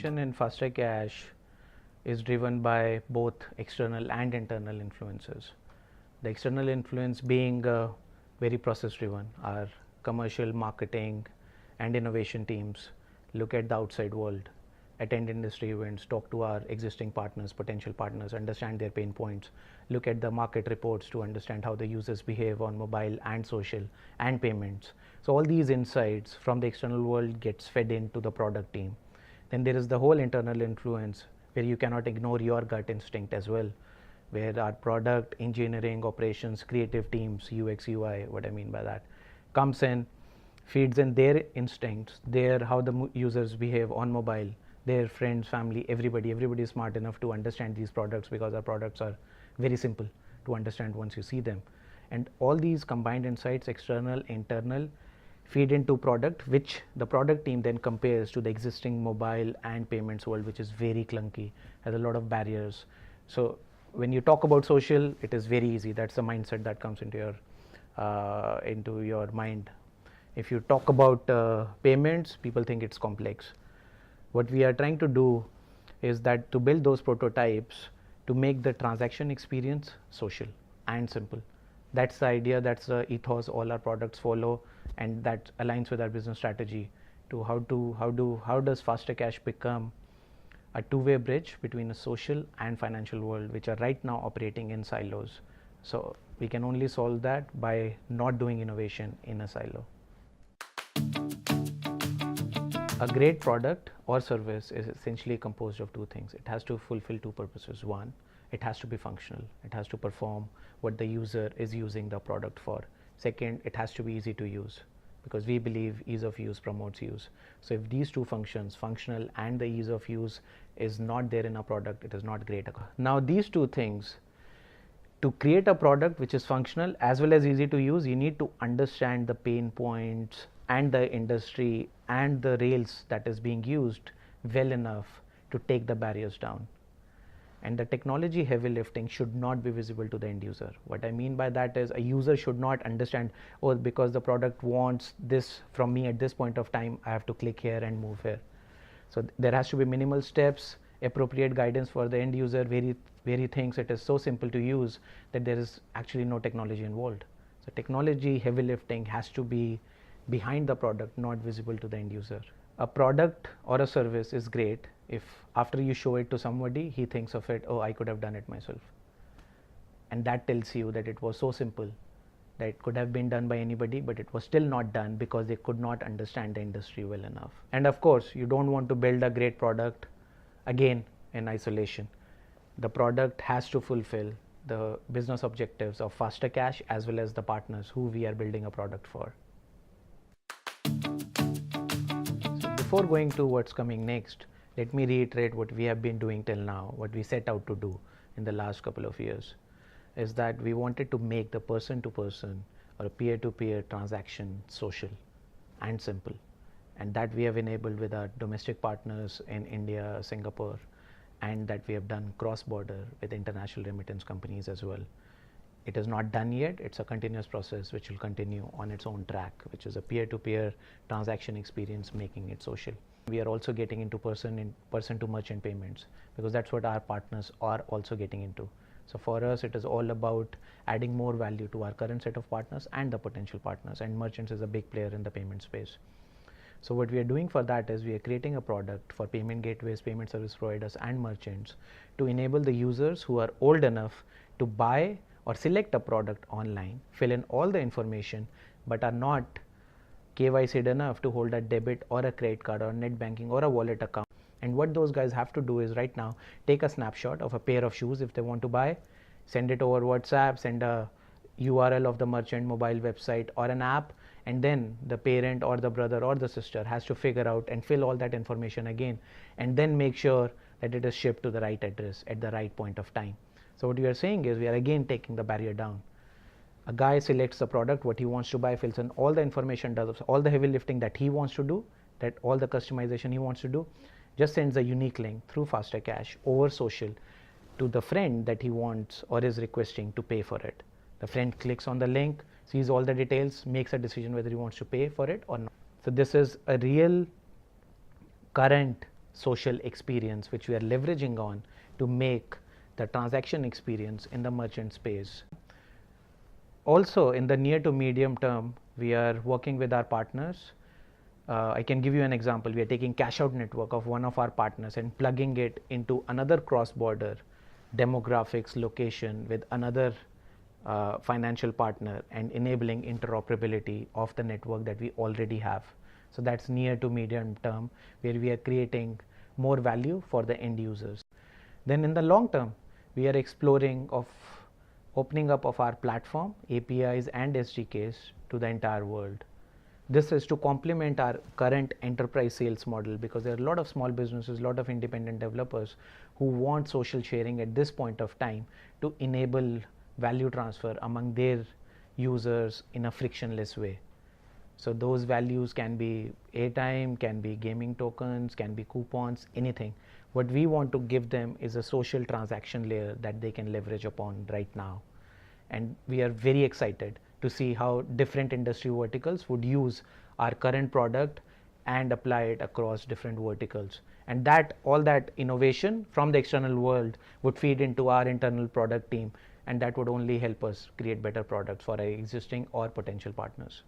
innovation in fastacash is driven by both external and internal influences. The external influence being very process driven. Our commercial, marketing and innovation teams look at the outside world, attend industry events, talk to our existing partners, potential partners, understand their pain points, look at the market reports to understand how the users behave on mobile and social and payments. So all these insights from the external world gets fed into the product team. Then there is the whole internal influence where you cannot ignore your gut instinct as well, where our product, engineering, operations, creative teams, UX, UI, what I mean by that, comes in, feeds in their instincts, how the users behave on mobile, their friends, family, everybody is smart enough to understand these products because our products are very simple to understand once you see them. And all these combined insights, external, internal, feed into product, which the product team then compares to the existing mobile and payments world, which is very clunky, has a lot of barriers. So when you talk about social, it is very easy. That's the mindset that comes into your mind. If you talk about payments, people think it's complex. What we are trying to do is that to build those prototypes to make the transaction experience social and simple. That's the idea, that's the ethos all our products follow, and that aligns with our business strategy to how does fastacash become a two-way bridge between a social and financial world, which are right now operating in silos. So we can only solve that by not doing innovation in a silo. A great product or service is essentially composed of two things. It has to fulfill two purposes. One, it has to be functional. It has to perform what the user is using the product for. Second, it has to be easy to use, because we believe ease of use promotes use. So if these two functions, functional and the ease of use, is not there in a product, it is not great. Now these two things, to create a product which is functional as well as easy to use, you need to understand the pain points and the industry and the rails that is being used well enough to take the barriers down. And the technology heavy lifting should not be visible to the end user. What I mean by that is a user should not understand, oh, because the product wants this from me at this point of time, I have to click here and move here. So there has to be minimal steps, appropriate guidance for the end user, where he thinks it is so simple to use that there is actually no technology involved. So technology heavy lifting has to be behind the product, not visible to the end user. A product or a service is great if after you show it to somebody, he thinks of it, oh, I could have done it myself. And that tells you that it was so simple that it could have been done by anybody, but it was still not done because they could not understand the industry well enough. And of course, you don't want to build a great product again in isolation. The product has to fulfill the business objectives of fastacash as well as the partners who we are building a product for. So before going to what's coming next, let me reiterate what we have been doing till now, what we set out to do in the last couple of years, is that we wanted to make the person-to-person or a peer-to-peer transaction social and simple. And that we have enabled with our domestic partners in India, Singapore, and that we have done cross-border with international remittance companies as well. It is not done yet. It's a continuous process which will continue on its own track, which is a peer-to-peer transaction experience, making it social. We are also getting into person-to-merchant payments, because that's what our partners are also getting into. So for us, it is all about adding more value to our current set of partners and the potential partners, and merchants is a big player in the payment space. So what we are doing for that is we are creating a product for payment gateways, payment service providers and merchants to enable the users who are old enough to buy or select a product online, fill in all the information, but are not KYC'd enough to hold a debit or a credit card or net banking or a wallet account. And what those guys have to do is right now take a snapshot of a pair of shoes if they want to buy, send it over WhatsApp, send a URL of the merchant mobile website or an app, and then the parent or the brother or the sister has to figure out and fill all that information again, and then make sure that it is shipped to the right address at the right point of time. So what we are saying is we are again taking the barrier down. A guy selects the product, what he wants to buy, fills in all the information, does all the heavy lifting that he wants to do, that all the customization he wants to do, just sends a unique link through fastacash over social to the friend that he wants or is requesting to pay for it. The friend clicks on the link, sees all the details, makes a decision whether he wants to pay for it or not. So this is a real current social experience which we are leveraging on to make the transaction experience in the merchant space. Also, in the near to medium term, we are working with our partners. I can give you an example. We are taking cash out network of one of our partners and plugging it into another cross border demographics location with another financial partner and enabling interoperability of the network that we already have. So that's near to medium term, where we are creating more value for the end users. Then in the long term, we are exploring of opening up of our platform, APIs and SDKs to the entire world. This is to complement our current enterprise sales model, because there are a lot of small businesses, a lot of independent developers who want social sharing at this point of time to enable value transfer among their users in a frictionless way. So those values can be airtime, can be gaming tokens, can be coupons, anything. What we want to give them is a social transaction layer that they can leverage upon right now. And we are very excited to see how different industry verticals would use our current product and apply it across different verticals. And that all that innovation from the external world would feed into our internal product team, and that would only help us create better products for our existing or potential partners.